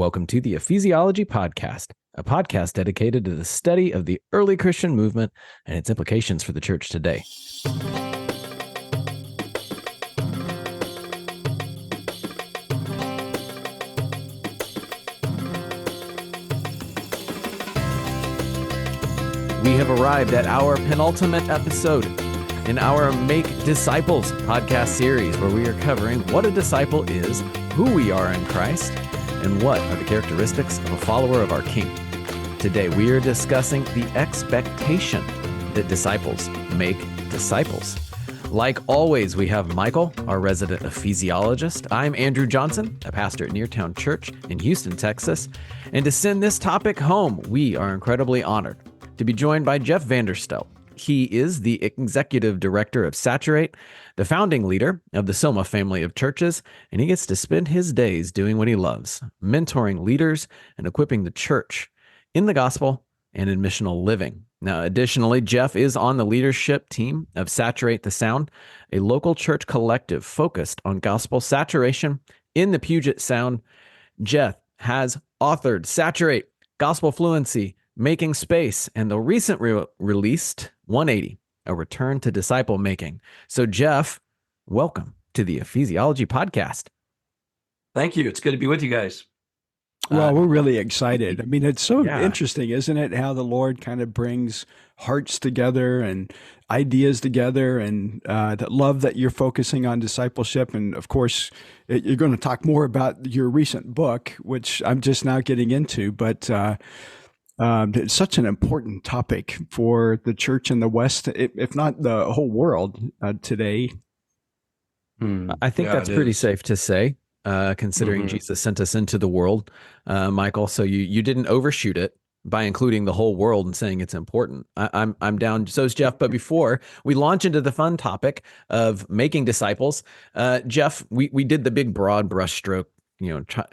Welcome to the Ephesiology Podcast, a podcast dedicated to the study of the early Christian movement and its implications for the church today. We have arrived at our penultimate episode in our Make Disciples podcast series, where we are covering what a disciple is, who we are in Christ, and what are the characteristics of a follower of our King. Today, we are discussing the expectation that disciples make disciples. Like always, we have Michael, our resident ephesiologist. I'm Andrew Johnson, a pastor at Neartown Church in Houston, Texas. And to send this topic home, we are incredibly honored to be joined by Jeff Vanderstelt. He is the executive director of Saturate, the founding leader of the Soma family of churches, and he gets to spend his days doing what he loves, mentoring leaders and equipping the church in the gospel and in missional living. Now, additionally, Jeff is on the leadership team of Saturate the Sound, a local church collective focused on gospel saturation in the Puget Sound. Jeff has authored Saturate, Gospel Fluency, Making Space, and the recent released 180, a return to disciple making. So Jeff, welcome to the Ephesiology Podcast. Thank you. It's good to be with you guys. Well, we're really excited. I mean, it's so interesting, isn't it? How the Lord kind of brings hearts together and ideas together, and that love that you're focusing on discipleship. And of course, you're going to talk more about your recent book, which I'm just now getting into, but it's such an important topic for the church in the West, if not the whole world today. I think that's pretty safe to say, considering Jesus sent us into the world, Michael. So you didn't overshoot it by including the whole world and saying it's important. I'm down. So is Jeff. But before we launch into the fun topic of making disciples, Jeff, we did the big broad brushstroke,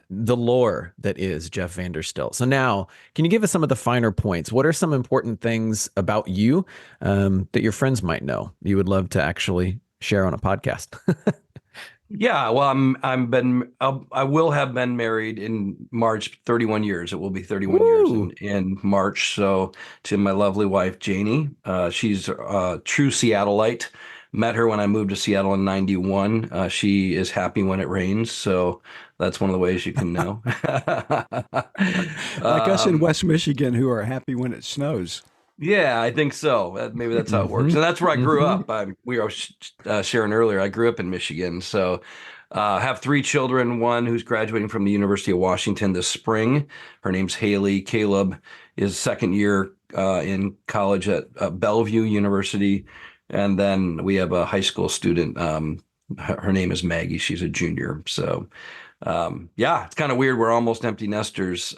the lore that is Jeff Vanderstelt. So now, can you give us some of the finer points? What are some important things about you that your friends might know you would love to actually share on a podcast? Yeah, well, I will have been married in March, 31 years. It will be 31 years in March. So to my lovely wife, Janie, she's a true Seattleite. Met her when I moved to Seattle in 91. She is happy when it rains. So that's one of the ways you can know. Like us in West Michigan, who are happy when it snows. Yeah, I think so. Maybe that's how it works. And that's where I grew up. We were sharing earlier, I grew up in Michigan. So I have 3 children, one who's graduating from the University of Washington this spring. Her name's Haley. Caleb is second year in college at Bellevue University. And then we have a high school student. Her name is Maggie. She's a junior. So it's kind of weird. We're almost empty nesters.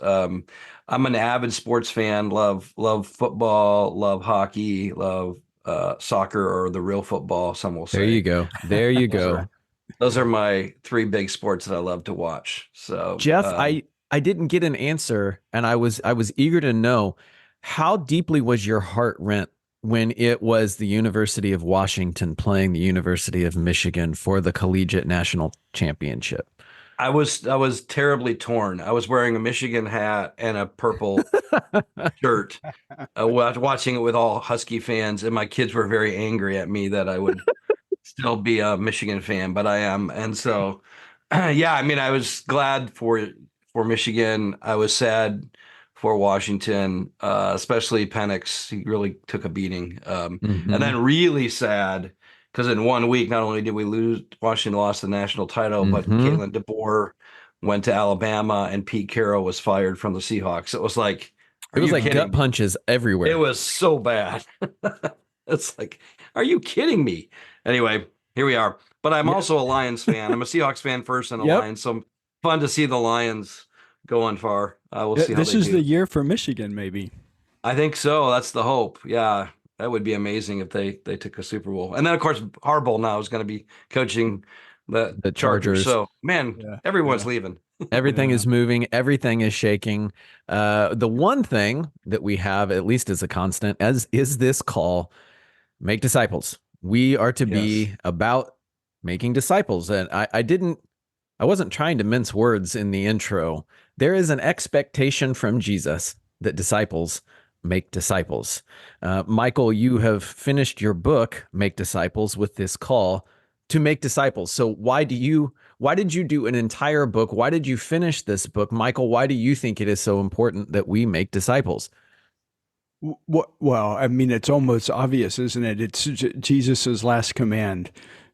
I'm an avid sports fan, love football, love hockey, love soccer, or the real football, some will say. There you go. Those are my 3 big sports that I love to watch. So Jeff, I didn't get an answer, and I was eager to know, how deeply was your heart rent when it was the University of Washington playing the University of Michigan for the collegiate national championship? I was terribly torn. I was wearing a Michigan hat and a purple shirt, watching it with all Husky fans, and my kids were very angry at me that I would still be a Michigan fan, but I am. And so, I was glad for Michigan. I was sad for Washington, especially Penix. He really took a beating, and then really sad, because in 1 week, not only did we lose, Washington lost the national title, but Kalen DeBoer went to Alabama and Pete Carroll was fired from the Seahawks. It was like, gut punches everywhere. It was so bad. It's like, are you kidding me? Anyway, here we are. But I'm also a Lions fan. I'm a Seahawks fan first and a Lions. So fun to see the Lions going far. We'll see how this is the year for Michigan, maybe. I think so. That's the hope. Yeah. That would be amazing if they took a Super Bowl. And then, of course, Harbaugh now is going to be coaching the Chargers. So, everyone's leaving. Everything is moving. Everything is shaking. The one thing that we have, at least as a constant, is this call, make disciples. We are to be about making disciples. And I wasn't trying to mince words in the intro, There is an expectation from Jesus that disciples make disciples. Michael, you have finished your book, Make Disciples, with this call to make disciples. So why did you do an entire book? Why did you finish this book? Michael, why do you think it is so important that we make disciples? Well, I mean, it's almost obvious, isn't it? It's Jesus's last command.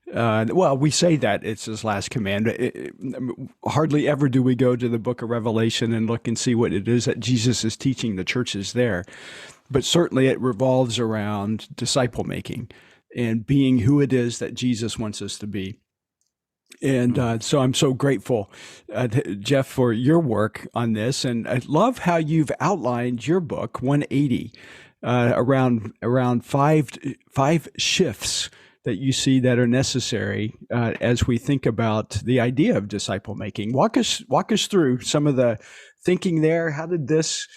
Well, we say that it's his last command. Hardly ever do we go to the book of Revelation and look and see what it is that Jesus is teaching the churches there. But certainly it revolves around disciple making and being who it is that Jesus wants us to be. And so I'm so grateful, Jeff, for your work on this. And I love how you've outlined your book, 180, around five shifts that you see that are necessary as we think about the idea of disciple making. Walk us through some of the thinking there. How did this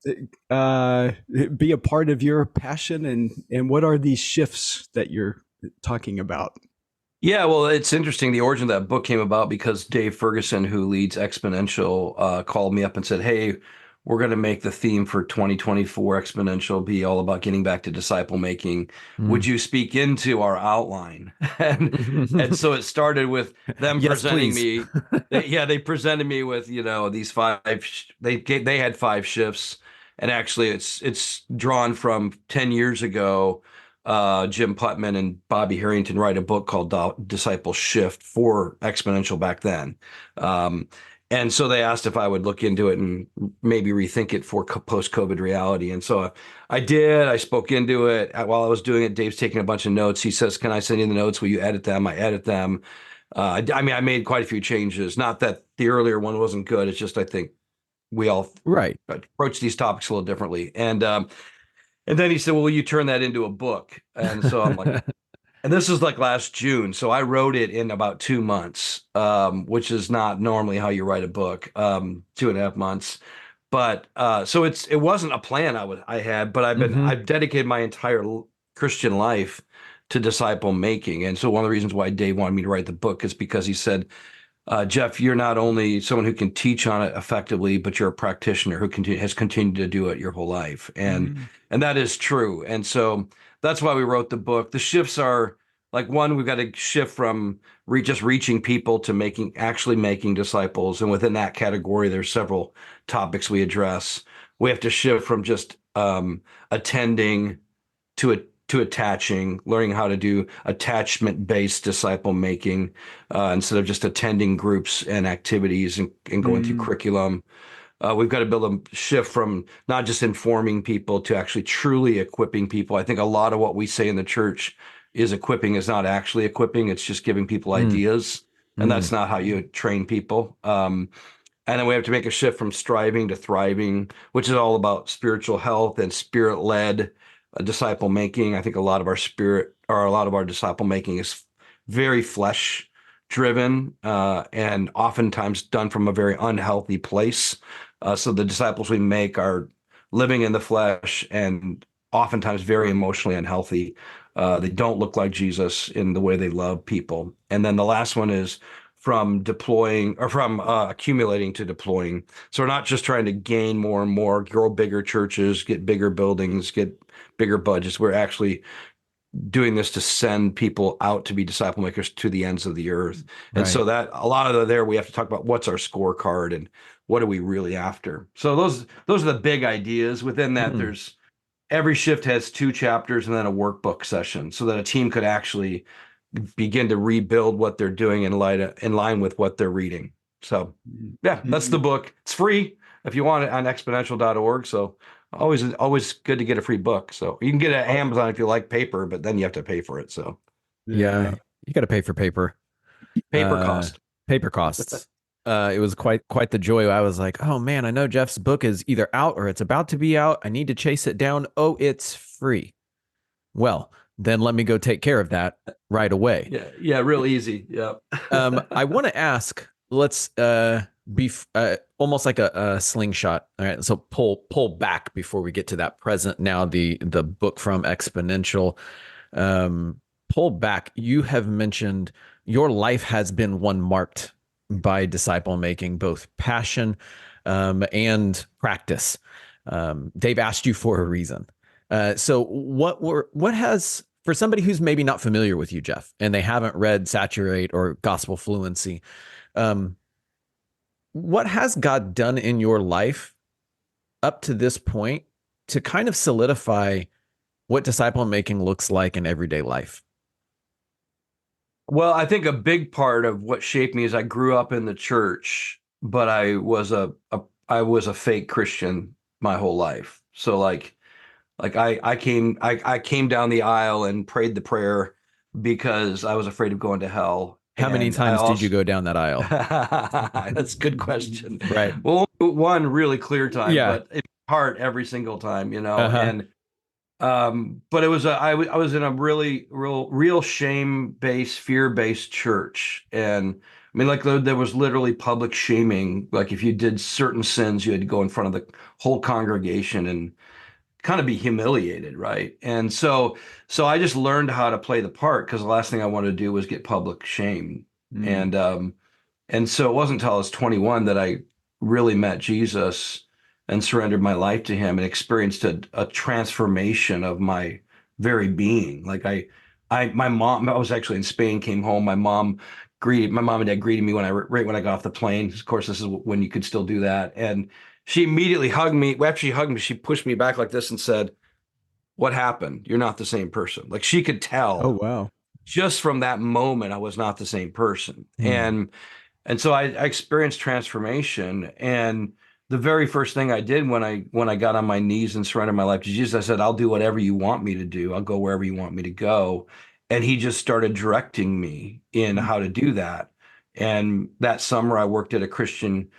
be a part of your passion, and what are these shifts that you're talking about? Yeah, well, it's interesting. The origin of that book came about because Dave Ferguson, who leads Exponential, called me up and said, "Hey, we're going to make the theme for 2024 Exponential be all about getting back to disciple making. Would you speak into our outline?" and so it started with them presenting me. They presented me with, these five. They had five shifts, and actually it's drawn from 10 years ago. Jim Putman and Bobby Harrington write a book called Disciple Shift for Exponential back then. And so they asked if I would look into it and maybe rethink it for post-COVID reality. And so I did. I spoke into it. While I was doing it, Dave's taking a bunch of notes. He says, "Can I send you the notes? Will you edit them?" I edit them. I made quite a few changes. Not that the earlier one wasn't good. It's just I think we all approach these topics a little differently. And then he said, "Well, will you turn that into a book?" And so I'm like, and this was like last June. So I wrote it in about 2 months, which is not normally how you write a book, 2.5 months. But so it wasn't a plan I had, but I've dedicated my entire Christian life to disciple making. And so one of the reasons why Dave wanted me to write the book is because he said, "Jeff, you're not only someone who can teach on it effectively, but you're a practitioner who has continued to do it your whole life." And that is true. And so that's why we wrote the book. The shifts are like, one, we've got to shift from just reaching people to actually making disciples. And within that category, there's several topics we address. We have to shift from just attending to attaching, learning how to do attachment-based disciple making instead of just attending groups and activities and going through curriculum. We've got to build a shift from not just informing people to actually truly equipping people. I think a lot of what we say in the church is equipping is not actually equipping. It's just giving people ideas. And that's not how you train people. And then we have to make a shift from striving to thriving, which is all about spiritual health and spirit-led disciple making. I think a lot of our disciple making is very flesh driven and oftentimes done from a very unhealthy place. So the disciples we make are living in the flesh and oftentimes very emotionally unhealthy. They don't look like Jesus in the way they love people. And then the last one is from accumulating to deploying. So we're not just trying to gain more and more, grow bigger churches, get bigger buildings, get bigger budgets. We're actually doing this to send people out to be disciple makers to the ends of the earth. And so that a lot of there we have to talk about what's our scorecard and what are we really after. So those are the big ideas. Within that, there's every shift has 2 chapters and then a workbook session so that a team could actually begin to rebuild what they're doing in line with what they're reading. So that's the book. It's free if you want it on exponential.org. So always good to get a free book. So you can get it at Amazon if you like paper, but then you have to pay for it. So you got to pay for paper. Paper costs. It was quite the joy. I was like, oh man, I know Jeff's book is either out or it's about to be out. I need to chase it down. Oh, it's free. Well, then let me go take care of that right away. Yeah, real easy. Yeah. I want to ask, let's be almost like a slingshot. All right, so pull back before we get to that present. Now the book from Exponential. Pull back. You have mentioned your life has been one marked by disciple making, both passion and practice. They've asked you for a reason. So what has, for somebody who's maybe not familiar with you, Jeff, and they haven't read Saturate or Gospel Fluency, what has God done in your life up to this point to kind of solidify what disciple making looks like in everyday life? Well, I think a big part of what shaped me is I grew up in the church, but I was a fake Christian my whole life. So I came down the aisle and prayed the prayer because I was afraid of going to hell. How many And I times did you also go down that aisle? That's a good question. Right. Well, one really clear time, Yeah. but in heart every single time, Uh-huh. and but it was I was in a really real shame-based, fear-based church. And I mean, like there was literally public shaming. Like if you did certain sins, you had to go in front of the whole congregation and kind of be humiliated, right? And so I just learned how to play the part, because the last thing I wanted to do was get public shame. Mm. And so it wasn't until I was 21 that I really met Jesus and surrendered my life to him and experienced a transformation of my very being. My mom, I was actually in Spain, came home. My mom and dad greeted me right when I got off the plane. Of course, this is when you could still do that. And she immediately hugged me. Well, after she hugged me, she pushed me back like this and said, "What happened? You're not the same person." Like she could Oh, tell wow. just from that moment I was not the same person. Mm. And so I experienced transformation. And the very first thing I did when I got on my knees and surrendered my life to Jesus, I said, "I'll do whatever you want me to do. I'll go wherever you want me to go." And he just started directing me in Mm. how to do that. And that summer I worked at a Christian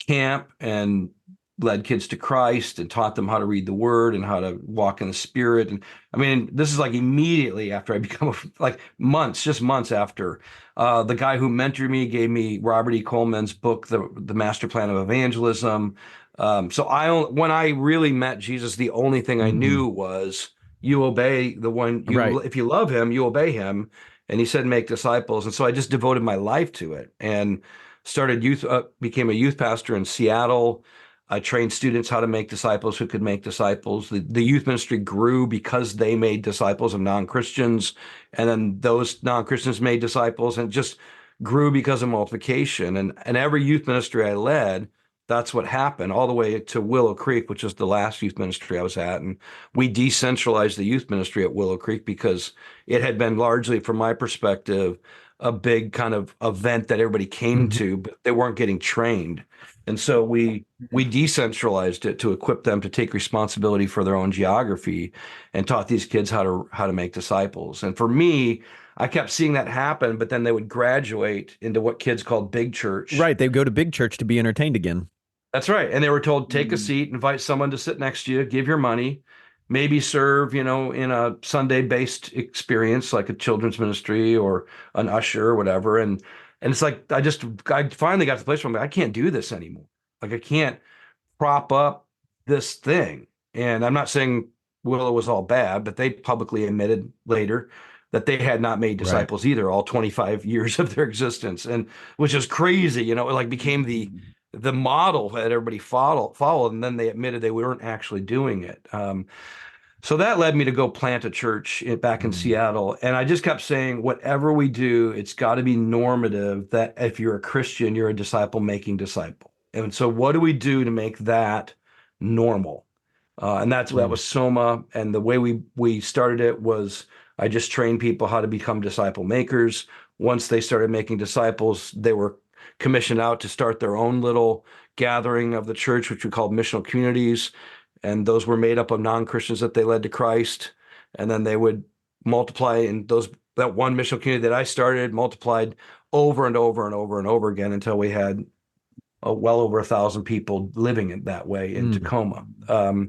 camp and led kids to Christ and taught them how to read the word and how to walk in the spirit. And I mean, this is like immediately after I become like just months after. The guy who mentored me gave me Robert E. Coleman's book, The Master Plan of Evangelism. When I really met Jesus, the only thing I Mhm. knew was you obey the one Right. if you love him, you obey him. And he said, make disciples. And so I just devoted my life to it and became a youth pastor in Seattle. I trained students how to make disciples who could make disciples. The youth ministry grew because they made disciples of non-Christians, and then those non-Christians made disciples, and it just grew because of multiplication. And every youth ministry I led, that's what happened, all the way to Willow Creek, which was the last youth ministry I was at. And we decentralized the youth ministry at Willow Creek because it had been largely, from my perspective, a big kind of event that everybody came Mhm. to, but they weren't getting trained. And so we decentralized it to equip them to take responsibility for their own geography and taught these kids how to make disciples. And for me, I kept seeing that happen, but then they would graduate into what kids called big church. Right. They go to big church to be entertained again. That's right. And they were told, take a Mm. seat, invite someone to sit next to you, give your money, maybe serve, in a Sunday-based experience like a children's ministry or an usher or whatever. And it's like I finally got to the place where I'm like, I can't do this anymore. Like I can't prop up this thing. And I'm not saying Willow was all bad, but they publicly admitted later that they had not made Right. disciples either, all 25 years of their existence, and which is crazy. It like became the model that everybody followed, and then they admitted they weren't actually doing it. So that led me to go plant a church back in Mm. Seattle. And I just kept saying, whatever we do, it's got to be normative, that if you're a Christian, you're a disciple making disciple. And so what do we do to make that normal? And that Mm. was Soma. And the way we started it was I just trained people how to become disciple makers. Once they started making disciples, they were commissioned out to start their own little gathering of the church, which we called missional communities. And those were made up of non-Christians that they led to Christ. And then they would multiply, and that one missional community that I started multiplied over and over and over and over again until we had well over 1,000 people living in that way in Mm. Tacoma. Wow.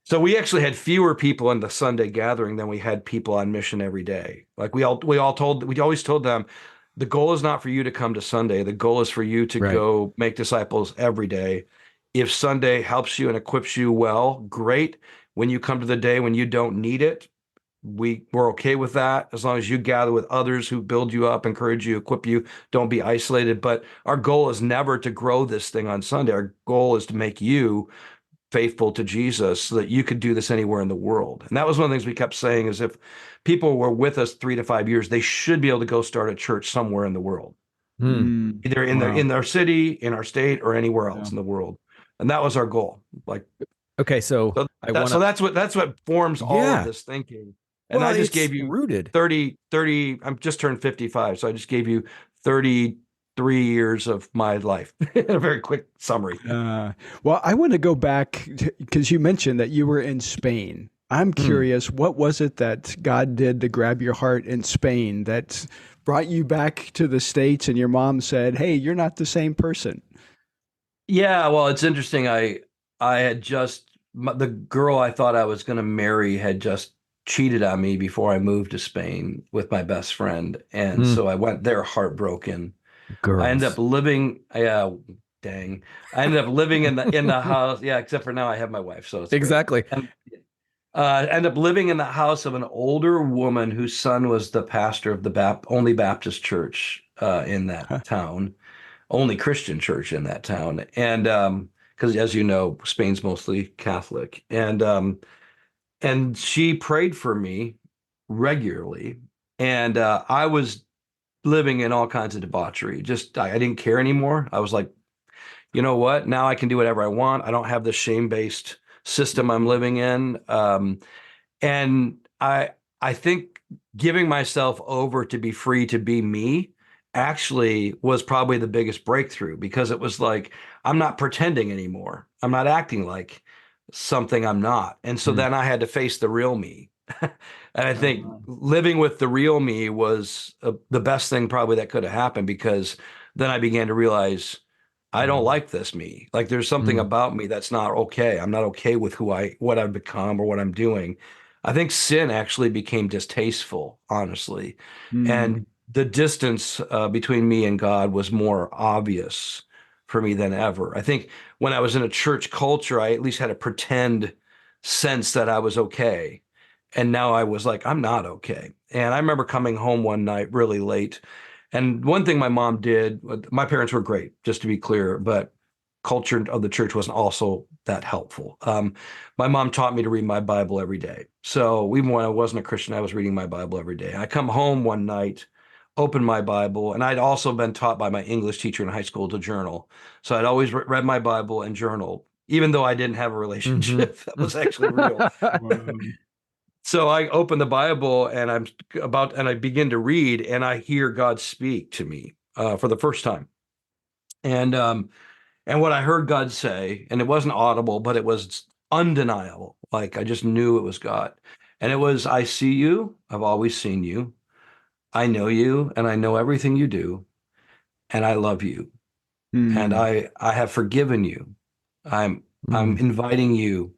So we actually had fewer people in the Sunday gathering than we had people on mission every day. Like we always told them, the goal is not for you to come to Sunday. The goal is for you to Right. go make disciples every day. If Sunday helps you and equips you, well, great. When you come to the day when you don't need it, we're okay with that as long as you gather with others who build you up, encourage you, equip you. Don't be isolated. But our goal is never to grow this thing on Sunday. Our goal is to make you faithful to Jesus so that you could do this anywhere in the world. And that was one of the things we kept saying is if people were with us 3 to 5 years, they should be able to go start a church somewhere in the world, either in their city, in our state, or anywhere else in the world. And that was our goal. Like, okay, so that's what forms all of this thinking. And I just gave you rooted 30, I'm just turned 55. So I just gave you 33 years of my life in a very quick summary. Well, I want to go back because you mentioned that you were in Spain. I'm curious, what was it that God did to grab your heart in Spain that brought you back to the States and your mom said, hey, you're not the same person? Yeah, well, it's interesting. I had the girl I thought I was going to marry had just cheated on me before I moved to Spain with my best friend. And so I went there heartbroken. Girls. I ended up living, dang. I ended up living in the house. Yeah, except for now I have my wife. So it's exactly. I ended up living in the house of an older woman whose son was the pastor of the only Baptist church in that town, only Christian church in that town. And because as you know, Spain's mostly Catholic. And she prayed for me regularly. And I was living in all kinds of debauchery. I didn't care anymore. I was like, you know what? Now I can do whatever I want. I don't have this shame-based system I'm living in. And I think giving myself over to be free to be me actually was probably the biggest breakthrough, because it was like, I'm not pretending anymore. I'm not acting like something I'm not. And so then I had to face the real me. And I think living with the real me was the best thing probably that could have happened, because then I began to realize I don't like this me. Like there's something about me that's not okay. I'm not okay with what I've become or what I'm doing. I think sin actually became distasteful, honestly. And the distance between me and God was more obvious for me than ever. I think when I was in a church culture, I at least had a pretend sense that I was okay. And now I was like, I'm not okay. And I remember coming home one night really late. And one thing my mom did, my parents were great, just to be clear, but culture of the church wasn't also that helpful. My mom taught me to read my Bible every day. So even when I wasn't a Christian, I was reading my Bible every day. I come home one night, open my Bible, and I'd also been taught by my English teacher in high school to journal. So I'd always read my Bible and journaled, even though I didn't have a relationship that was actually real. So I open the Bible and I begin to read, and I hear God speak to me for the first time. And what I heard God say, and it wasn't audible, but it was undeniable. Like I just knew it was God. And it was, I see you. I've always seen you. I know you, and I know everything you do. And I love you. And I have forgiven you. I'm inviting you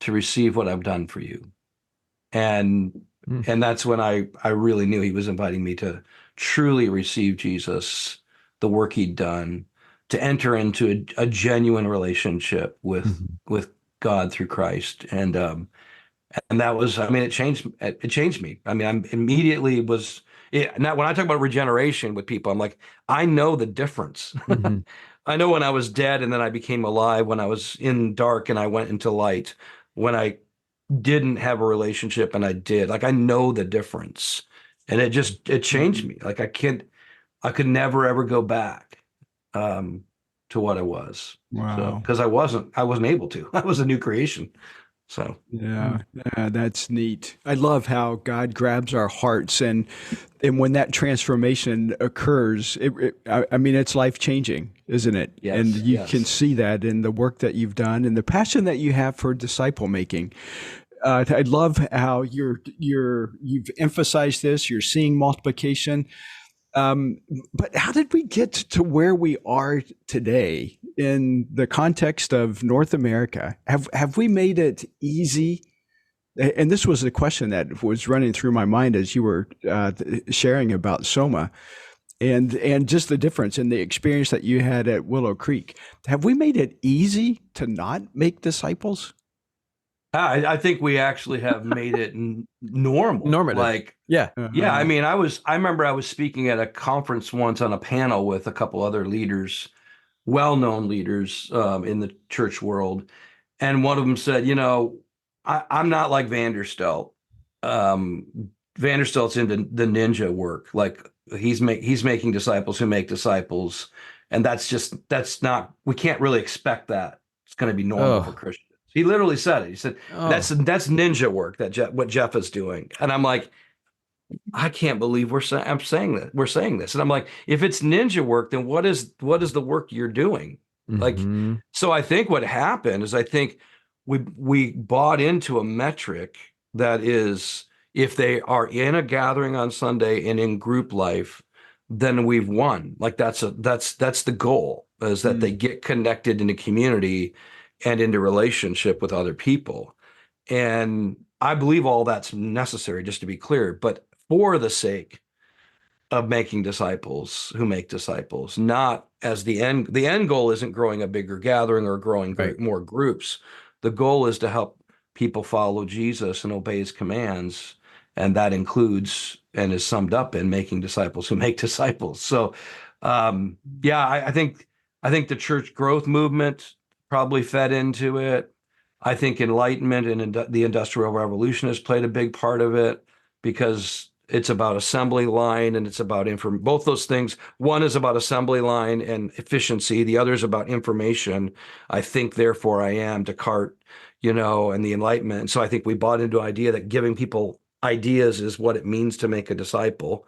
to receive what I've done for you. And that's when I really knew he was inviting me to truly receive Jesus, the work he'd done, to enter into a genuine relationship with God through Christ. And that was, I mean, it changed me. I mean, I'm immediately now when I talk about regeneration with people, I'm like, I know the difference. I know when I was dead and then I became alive, when I was in dark and I went into light, when I didn't have a relationship and I did. Like I know the difference, and it changed me. Like I could never ever go back to what I was. Wow. Because I wasn't able to. I was a new creation. So yeah, that's neat. I love how God grabs our hearts, and when that transformation occurs, I mean, it's life changing, isn't it? Yes, and you can see that in the work that you've done and the passion that you have for disciple making. I love how you've emphasized this. You're seeing multiplication. But how did we get to where we are today in the context of North America? Have we made it easy? And this was a question that was running through my mind as you were sharing about Soma, and just the difference in the experience that you had at Willow Creek. Have we made it easy to not make disciples? I think we actually have made it normal. Normative. Like, Yeah. yeah, I mean, I remember I was speaking at a conference once on a panel with a couple other leaders, well-known leaders in the church world. And one of them said, I'm not like Vanderstelt. Vanderstelt's into the ninja work. Like he's making disciples who make disciples. And that's not, we can't really expect that. It's going to be normal for Oh, Christians. He literally said it. He said, oh, that's ninja work what Jeff is doing. And I'm like, I can't believe I'm saying that. We're saying this. And I'm like, if it's ninja work, then what is the work you're doing? Like, hmm so I think what happened is I think we bought into a metric that is if they are in a gathering on Sunday and in group life, then we've won. Like that's the goal, is that they get connected in a community and into relationship with other people. And I believe all that's necessary, just to be clear, but for the sake of making disciples who make disciples, not as the end goal isn't growing a bigger gathering or growing right. more groups. The goal is to help people follow Jesus and obey his commands. And that includes and is summed up in making disciples who make disciples. So, yeah, I think the church growth movement probably fed into it. I think enlightenment and the Industrial Revolution has played a big part of it, because it's about assembly line and it's about both those things. One is about assembly line and efficiency. The other is about information. I think, therefore I am, Descartes, and the Enlightenment. And so I think we bought into the idea that giving people ideas is what it means to make a disciple.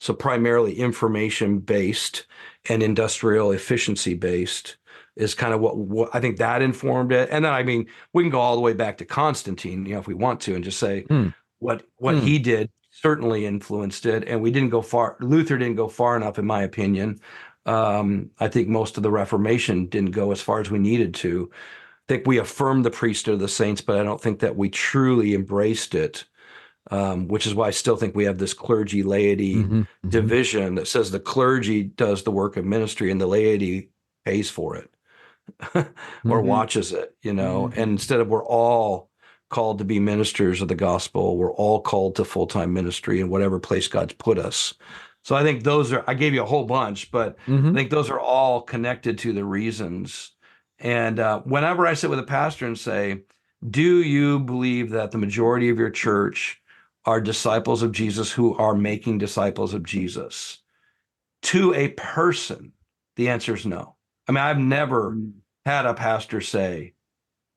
So primarily information based and industrial efficiency based is kind of what I think that informed it. And then, I mean, we can go all the way back to Constantine, if we want to, and just say Mm. what he did certainly influenced it. And we didn't go far. Luther didn't go far enough, in my opinion. I think most of the Reformation didn't go as far as we needed to. I think we affirmed the priesthood of the saints, but I don't think that we truly embraced it. Which is why I still think we have this clergy laity division that says the clergy does the work of ministry and the laity pays for it or watches it, and instead of we're all called to be ministers of the gospel, we're all called to full-time ministry in whatever place God's put us. So I think I gave you a whole bunch, but I think those are all connected to the reasons. And whenever I sit with a pastor and say, do you believe that the majority of your church are disciples of Jesus who are making disciples of Jesus? To a person, the answer is no. I mean, I've never had a pastor say,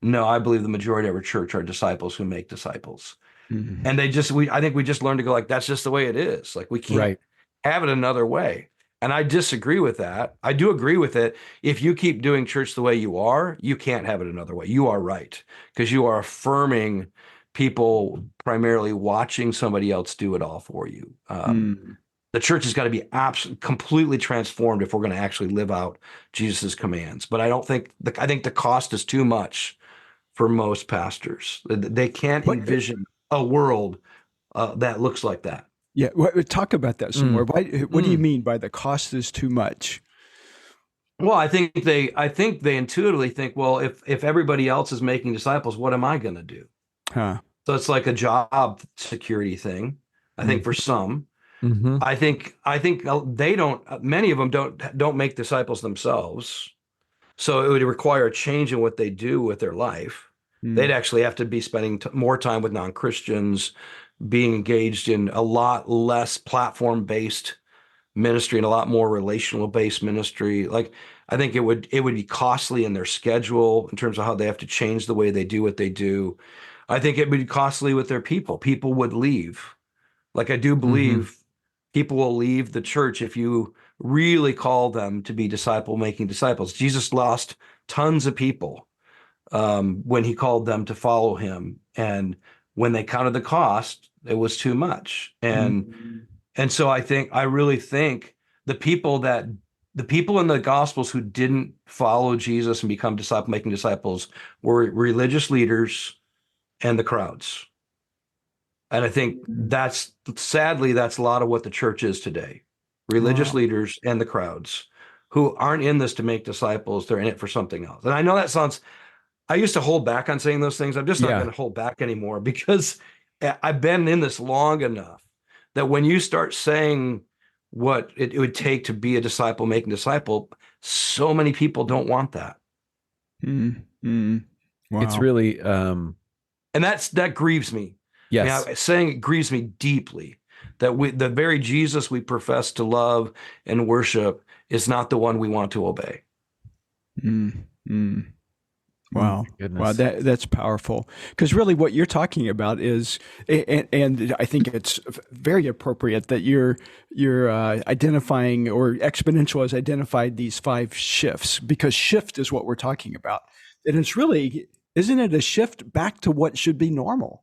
no, I believe the majority of our church are disciples who make disciples. And I think we just learned to go like, that's just the way it is. Like we can't have it another way. And I disagree with that. I do agree with it. If you keep doing church the way you are, you can't have it another way. You are right, because you are affirming people primarily watching somebody else do it all for you. The church has got to be completely transformed if we're going to actually live out Jesus's commands. But I think the cost is too much for most pastors. They can't envision a world that looks like that. Yeah, talk about that some more. What do you mean by the cost is too much? Well, I think they intuitively think, well, if everybody else is making disciples, what am I going to do? Huh. So it's like a job security thing, I think, for some. I think they don't. Many of them don't make disciples themselves, so it would require a change in what they do with their life. They'd actually have to be spending more time with non-Christians, being engaged in a lot less platform-based ministry and a lot more relational-based ministry. Like, I think it would be costly in their schedule in terms of how they have to change the way they do what they do. I think it would be costly with their people. People would leave. Like, I do believe people will leave the church if you really call them to be making disciples. Jesus lost tons of people when he called them to follow him. And when they counted the cost, it was too much. And so I really think the people in the Gospels who didn't follow Jesus and become making disciples were religious leaders and the crowds. And I think sadly, that's a lot of what the church is today. Religious leaders and the crowds who aren't in this to make disciples. They're in it for something else. And I know that sounds, I used to hold back on saying those things. I'm just not Yeah. going to hold back anymore, because I've been in this long enough that when you start saying what it would take to be a disciple, making disciple, so many people don't want that. Wow. It's really, And that grieves me. yes. I mean, saying it grieves me deeply that the very Jesus we profess to love and worship is not the one we want to obey. Wow. Goodness. Wow. That's powerful. Because really what you're talking about is, and I think it's very appropriate that you're identifying, or Exponential has identified these 5 shifts, because shift is what we're talking about. And it's really, isn't it a shift back to what should be normal?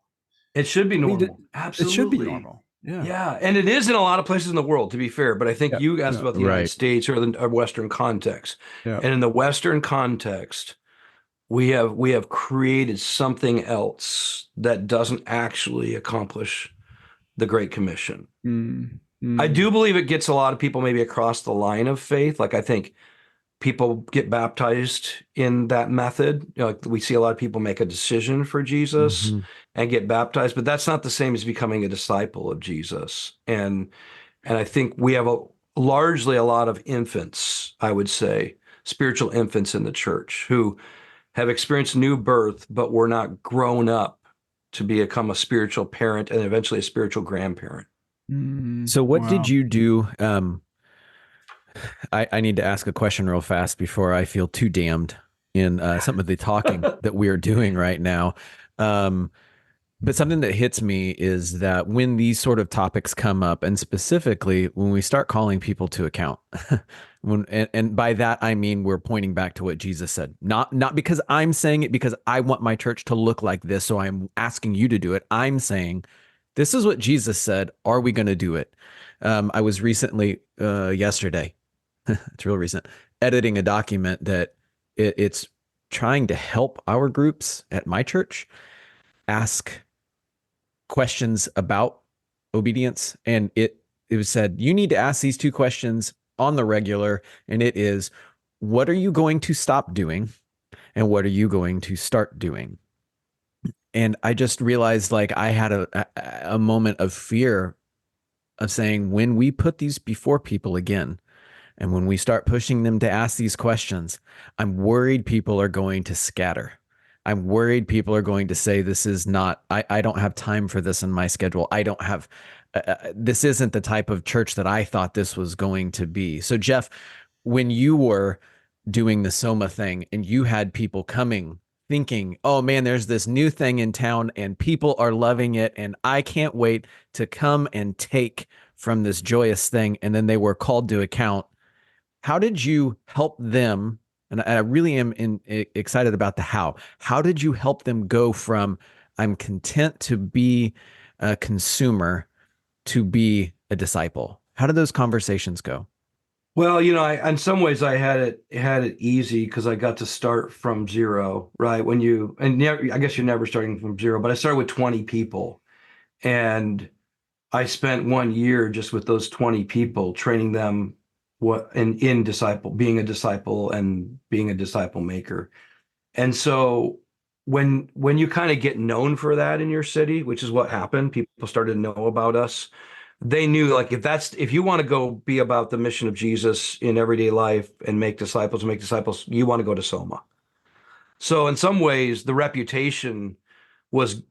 It should be normal. I mean, Absolutely. It should be normal. Yeah. Yeah. And it is in a lot of places in the world, to be fair. But I think you asked about the United Right. States or the Western context. Yeah. And in the Western context, we have created something else that doesn't actually accomplish the Great Commission. I do believe it gets a lot of people maybe across the line of faith. Like, I think people get baptized in that method. You know, like, we see a lot of people make a decision for Jesus and get baptized, but that's not the same as becoming a disciple of Jesus. And I think we have largely a lot of infants, I would say, spiritual infants in the church who have experienced new birth, but were not grown up to become a spiritual parent and eventually a spiritual grandparent. So what did you do? I need to ask a question real fast before I feel too damned in some of the talking that we are doing right now. But something that hits me is that when these sort of topics come up, and specifically when we start calling people to account, and by that I mean we're pointing back to what Jesus said, not because I'm saying it because I want my church to look like this, so I'm asking you to do it. I'm saying this is what Jesus said. Are we going to do it? I was recently, yesterday, it's real recent, editing a document that it's trying to help our groups at my church ask questions about obedience. And it was said, you need to ask these 2 questions on the regular. And it is, what are you going to stop doing? And what are you going to start doing? And I just realized, like, I had a moment of fear of saying, when we put these before people again, and when we start pushing them to ask these questions, I'm worried people are going to scatter. I'm worried people are going to say, this is not, I don't have time for this in my schedule. I don't have, this isn't the type of church that I thought this was going to be. So Jeff, when you were doing the Soma thing and you had people coming thinking, oh man, there's this new thing in town and people are loving it, and I can't wait to come and take from this joyous thing, and then they were called to account, how did you help them? And I really am excited about the how. How did you help them go from I'm content to be a consumer to be a disciple? How did those conversations go? Well, you know, in some ways I had it easy because I got to start from zero, right? I guess you're never starting from zero, but I started with 20 people, and I spent 1 year just with those 20 people, training them in disciple, being a disciple and being a disciple maker. And so when you kind of get known for that in your city, which is what happened, people started to know about us. They knew, like, if you want to go be about the mission of Jesus in everyday life and make disciples, you want to go to Soma. So in some ways, the reputation was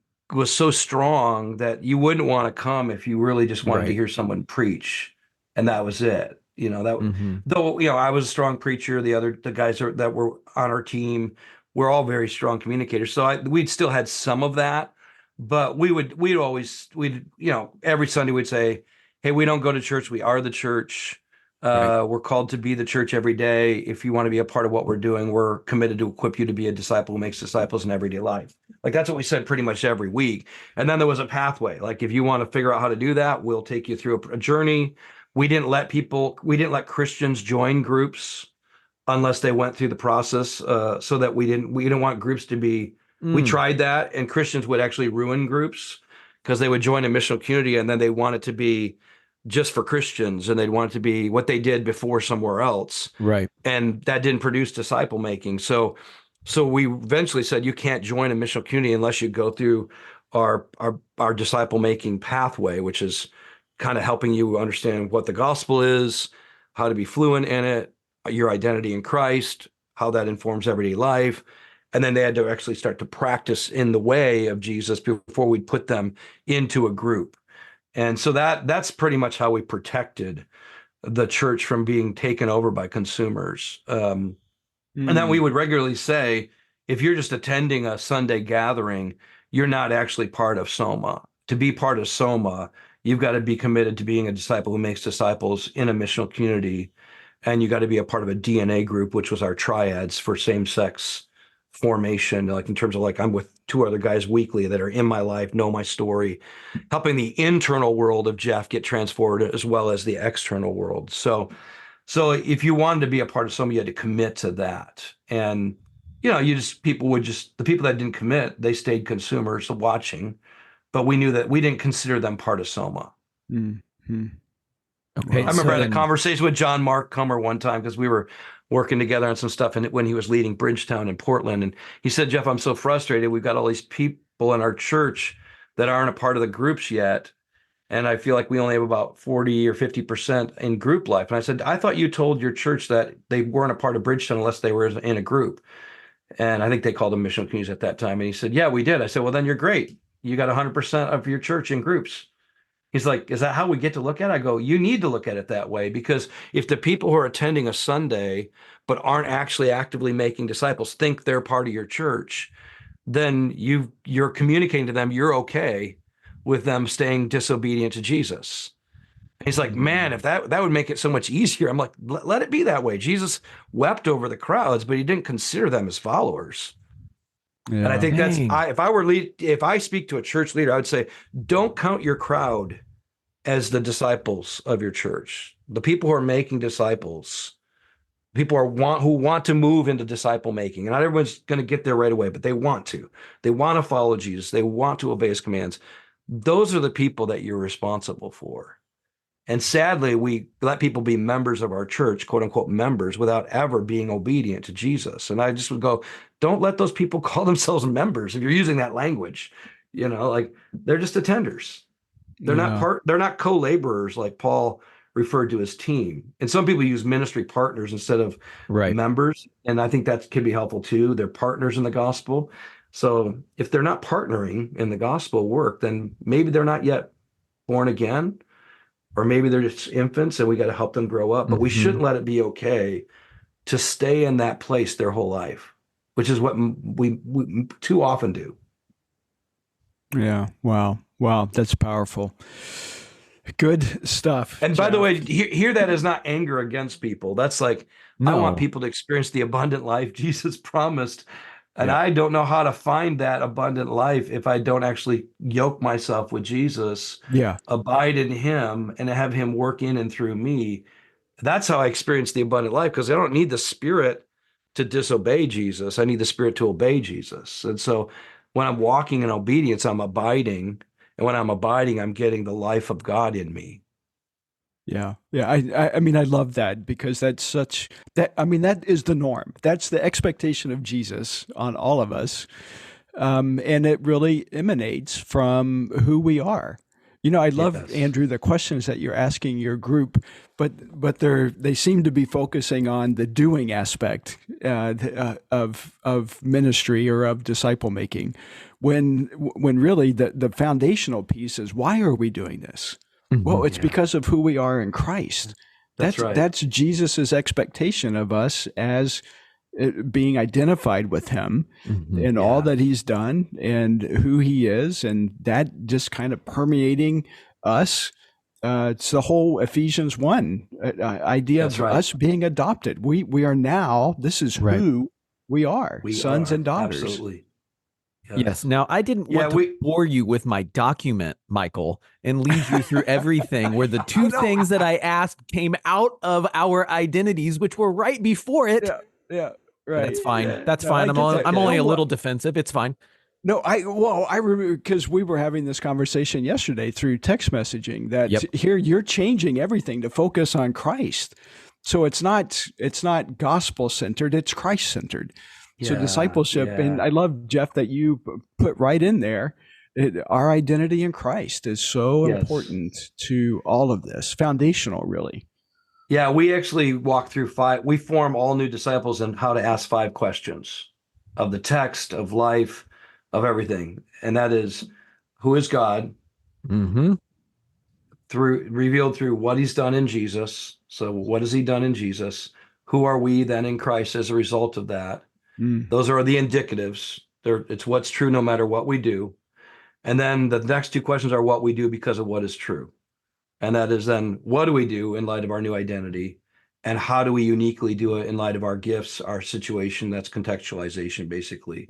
so strong that you wouldn't want to come if you really just wanted to hear someone preach, and that was it. You know, that though, you know, I was a strong preacher. The guys that were on our team were all very strong communicators. So we'd still had some of that, but we'd you know, every Sunday we'd say, hey, we don't go to church. We are the church. We're called to be the church every day. If you want to be a part of what we're doing, we're committed to equip you to be a disciple who makes disciples in everyday life. Like, that's what we said pretty much every week. And then there was a pathway. Like, if you want to figure out how to do that, we'll take you through a journey. We didn't let Christians join groups unless they went through the process, so that we didn't want groups to be, we tried that, and Christians would actually ruin groups because they would join a missional community and then they want it to be just for Christians, and they'd want it to be what they did before somewhere else. Right. And that didn't produce disciple making. So So we eventually said, you can't join a missional community unless you go through our disciple making pathway, which is kind of helping you understand what the gospel is, how to be fluent in it, your identity in Christ, how that informs everyday life. And then they had to actually start to practice in the way of Jesus before we'd put them into a group. And so that's pretty much how we protected the church from being taken over by consumers. And then we would regularly say, if you're just attending a Sunday gathering, you're not actually part of Soma. To be part of Soma, you've got to be committed to being a disciple who makes disciples in a missional community. And you got to be a part of a DNA group, which was our triads for same-sex formation, like in terms of like I'm with two other guys weekly that are in my life, know my story, helping the internal world of Jeff get transformed as well as the external world. So if you wanted to be a part of Soma, you had to commit to that. And the people that didn't commit, they stayed consumers watching, but we knew that we didn't consider them part of Soma. Mm-hmm. Okay. I remember I had a conversation with John Mark Comer one time because we were working together on some stuff, and when he was leading Bridgetown in Portland, and he said, Jeff, I'm so frustrated. We've got all these people in our church that aren't a part of the groups yet. And I feel like we only have about 40 or 50% in group life. And I said, I thought you told your church that they weren't a part of Bridgetown unless they were in a group. And I think they called them missional communities at that time. And he said, yeah, we did. I said, well, then you're great. You got 100% of your church in groups. He's like, is that how we get to look at it? I go, you need to look at it that way, because if the people who are attending a Sunday but aren't actually actively making disciples think they're part of your church, then you're communicating to them you're okay with them staying disobedient to Jesus. And he's like, man, if that would make it so much easier. I'm like, let it be that way. Jesus wept over the crowds, but he didn't consider them as followers. Yeah. And I think if I speak to a church leader, I would say, don't count your crowd as the disciples of your church. The people who are making disciples, people who want to move into disciple making. And not everyone's going to get there right away, but they want to. They want to follow Jesus. They want to obey his commands. Those are the people that you're responsible for. And sadly, we let people be members of our church, quote unquote members, without ever being obedient to Jesus. And I just would go, don't let those people call themselves members if you're using that language. Like they're just attenders. They're not co-laborers like Paul referred to as team. And some people use ministry partners instead of members. And I think that can be helpful too. They're partners in the gospel. So if they're not partnering in the gospel work, then maybe they're not yet born again, or maybe they're just infants and we got to help them grow up. But we shouldn't let it be okay to stay in that place their whole life, which is what we too often do. Yeah. Wow. That's powerful. Good stuff. And by the way, hear that as not anger against people. That's like, I want people to experience the abundant life Jesus promised. And I don't know how to find that abundant life if I don't actually yoke myself with Jesus, abide in him, and have him work in and through me. That's how I experience the abundant life, because I don't need the Spirit to disobey Jesus. I need the Spirit to obey Jesus. And so when I'm walking in obedience, I'm abiding. And when I'm abiding, I'm getting the life of God in me. Yeah. I mean, I love that, because that is the norm. That's the expectation of Jesus on all of us. And it really emanates from who we are. I love, Andrew, the questions that you're asking your group, but they seem to be focusing on the doing aspect of ministry or of disciple making, when really the foundational piece is, why are we doing this? Well, it's because of who we are in Christ. That's right. That's Jesus's expectation of us as being identified with him in all that he's done and who he is, and that just kind of permeating us. It's the whole Ephesians 1 idea of us being adopted. We are now, this is who we are, sons and daughters. Absolutely. Yes. Now, I didn't want to bore you with my document, Michael, and lead you through everything where the two things that I asked came out of our identities, which were right before it. Yeah. Right. That's fine. That's fine. I'm only a little defensive. It's fine. No, I remember, because we were having this conversation yesterday through text messaging that here you're changing everything to focus on Christ. So it's not gospel centered, it's Christ centered. So Yeah, discipleship, and I love, Jeff, that you put right in there, our identity in Christ is so yes. important to all of this, foundational, really. Yeah, we actually walk through we form all new disciples in how to ask 5 questions of the text, of life, of everything. And that is, who is God? Mm-hmm. Revealed through what he's done in Jesus. So what has he done in Jesus? Who are we then in Christ as a result of that? Those are the indicatives. It's what's true no matter what we do. And then the next 2 questions are what we do because of what is true. And that is then, what do we do in light of our new identity? And how do we uniquely do it in light of our gifts, our situation? That's contextualization, basically.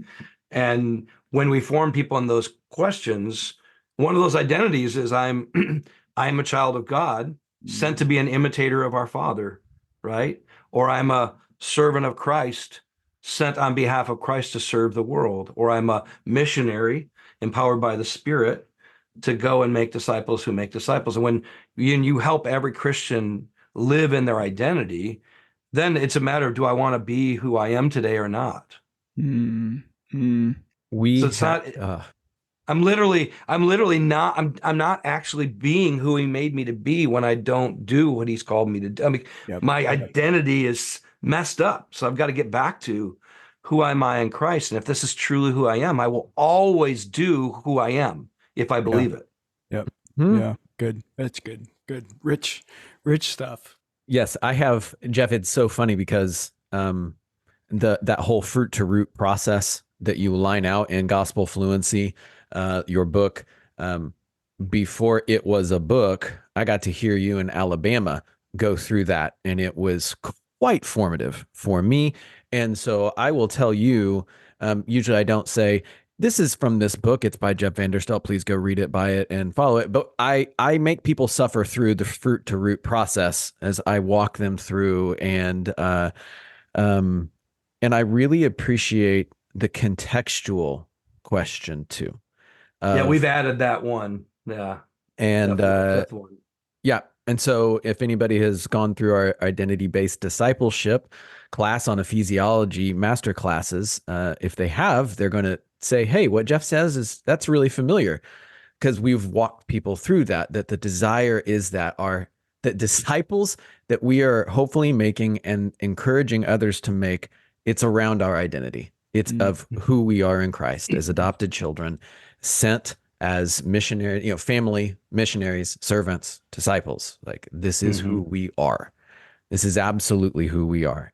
And when we form people in those questions, one of those identities is I'm a child of God, sent to be an imitator of our Father, right? Or I'm a servant of Christ, sent on behalf of Christ to serve the world. Or I'm a missionary, empowered by the Spirit, to go and make disciples who make disciples. And when you help every Christian live in their identity, then it's a matter of, do I want to be who I am today or not? I'm not actually being who he made me to be when I don't do what he's called me to do. I mean, my identity is messed up. So I've got to get back to who am I in Christ. And if this is truly who I am, I will always do who I am if I believe it. Yep. Yeah. Good. That's good. Good. Rich stuff. Yes, I have, Jeff. It's so funny because that whole fruit to root process that you line out in Gospel Fluency, your book, before it was a book, I got to hear you in Alabama go through that, and it was quite formative for me. And so I will tell you, usually I don't say, this is from this book, it's by Jeff Vanderstelt, please go read it, buy it, and follow it. But I make people suffer through the fruit to root process as I walk them through. And I really appreciate the contextual question too. We've added that one. Yeah. And fifth one. Yeah. And so if anybody has gone through our identity-based discipleship class on Ephesiology master classes, if they have, they're going to say, hey, what Jeff says that's really familiar, because we've walked people through that the desire is that disciples that we are hopefully making and encouraging others to make, it's around our identity. It's of who we are in Christ as adopted children, sent as missionary, family, missionaries, servants, disciples. Like, this is who we are. This is absolutely who we are.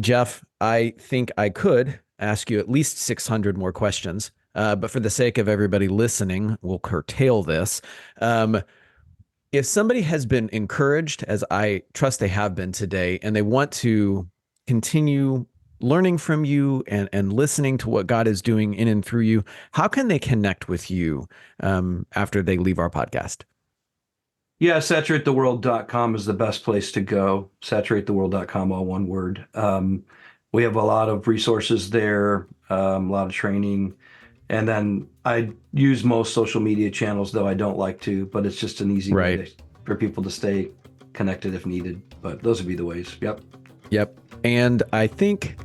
Jeff, I think I could ask you at least 600 more questions, but for the sake of everybody listening, we'll curtail this. If somebody has been encouraged, as I trust they have been today, and they want to continue learning from you and listening to what God is doing in and through you, how can they connect with you after they leave our podcast? Yeah, saturatetheworld.com is the best place to go. Saturatetheworld.com, all one word. We have a lot of resources there, a lot of training. And then I use most social media channels, though I don't like to, but it's just an easy way for people to stay connected if needed. But those would be the ways. Yep. And I think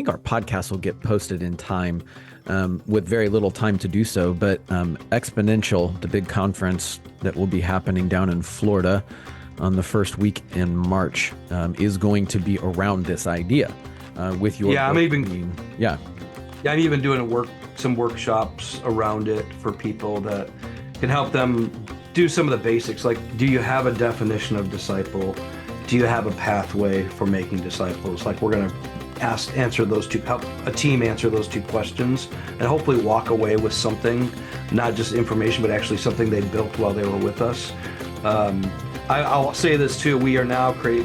our podcast will get posted in time, with very little time to do so. But Exponential, the big conference that will be happening down in Florida on the first week in March, is going to be around this idea. With your I'm even doing some workshops around it for people that can help them do some of the basics. Like, do you have a definition of disciple? Do you have a pathway for making disciples? Like, we're going to help a team answer those 2 questions, and hopefully walk away with something, not just information, but actually something they built while they were with us. I'll say this too. We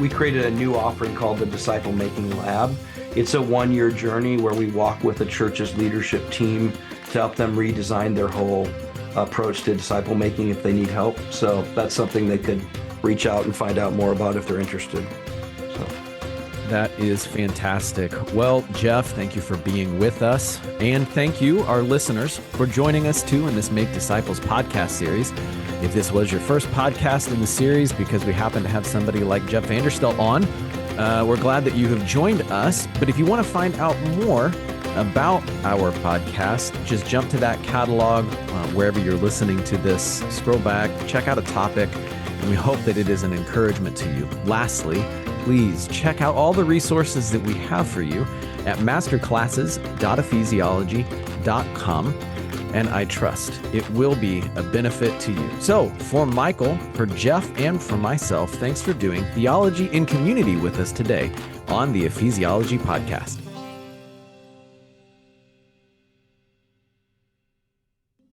created a new offering called the Disciple Making Lab. It's a 1-year journey where we walk with a church's leadership team to help them redesign their whole approach to disciple making if they need help. So that's something they could reach out and find out more about if they're interested. So that is fantastic. Well, Jeff, thank you for being with us. And thank you, our listeners, for joining us too in this Make Disciples podcast series. If this was your first podcast in the series because we happen to have somebody like Jeff Vanderstelt on, We're glad that you have joined us. But if you want to find out more about our podcast, just jump to that catalog wherever you're listening to this. Scroll back, check out a topic, and we hope that it is an encouragement to you. Lastly, please check out all the resources that we have for you at masterclasses.ephesiology.com. And I trust it will be a benefit to you. So for Michael, for Jeff, and for myself, thanks for doing theology in community with us today on the Ephesiology Podcast.